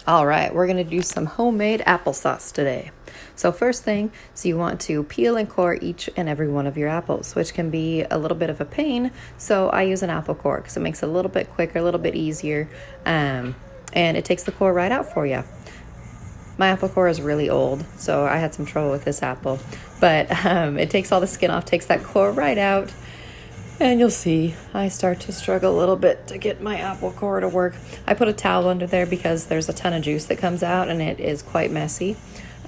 All right, we're gonna do some homemade applesauce today. So first thing, you want to peel and core each and every one of your apples, which can be a little bit of a pain. So I use an apple core because it makes it a little bit quicker, a little bit easier, and it takes the core right out for you. My apple core is really old, so I had some trouble with this apple, but it takes all the skin off, takes that core right out. And you'll see, I start to struggle a little bit to get my apple core to work. I put a towel under there because there's a ton of juice that comes out and it is quite messy.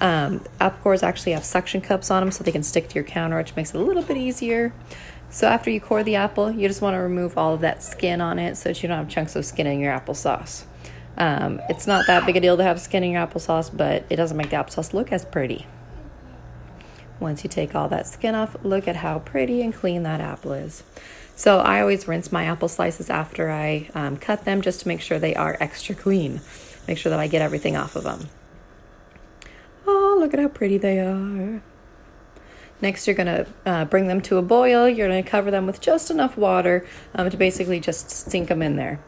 Apple cores actually have suction cups on them so they can stick to your counter, which makes it a little bit easier. So after you core the apple, you just want to remove all of that skin on it so that you don't have chunks of skin in your applesauce. It's not that big a deal to have skin in your applesauce, but it doesn't make the applesauce look as pretty. Once you take all that skin off, look at how pretty and clean that apple is. So I always rinse my apple slices after I cut them just to make sure they are extra clean. Make sure that I get everything off of them. Oh, look at how pretty they are. Next, you're going to bring them to a boil. You're going to cover them with just enough water to basically just sink them in there.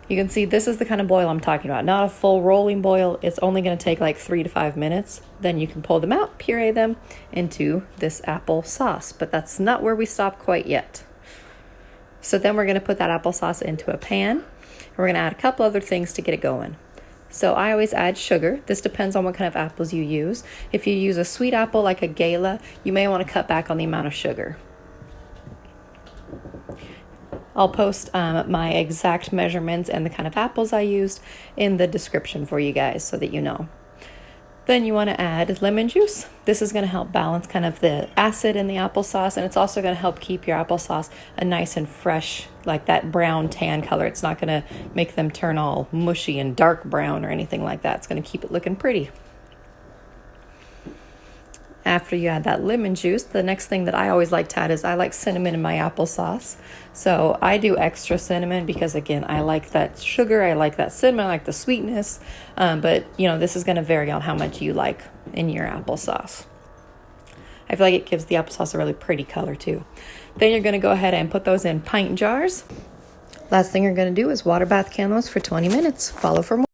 You can see this is the kind of boil I'm talking about. Not a full rolling boil. It's only going to take like 3 to 5 minutes. Then you can pull them out, puree them into this apple sauce. But that's not where we stop quite yet. So then we're going to put that applesauce into a pan. We're going to add a couple other things to get it going. So I always add sugar. This depends on what kind of apples you use. If you use a sweet apple like a Gala, you may want to cut back on the amount of sugar. I'll post my exact measurements and the kind of apples I used in the description for you guys so that you know. Then you want to add lemon juice. This is going to help balance kind of the acid in the applesauce, and it's also going to help keep your applesauce a nice and fresh, like that brown tan color. It's not going to make them turn all mushy and dark brown or anything like that. It's going to keep it looking pretty. After you add that lemon juice, the next thing that I always like to add is I like cinnamon in my applesauce. So I do extra cinnamon because, again, I like that sugar, I like that cinnamon, I like the sweetness. But, you know, this is going to vary on how much you like in your applesauce. I feel like it gives the applesauce a really pretty color, too. Then you're going to go ahead and put those in pint jars. Last thing you're going to do is water bath can those for 20 minutes. Follow for more.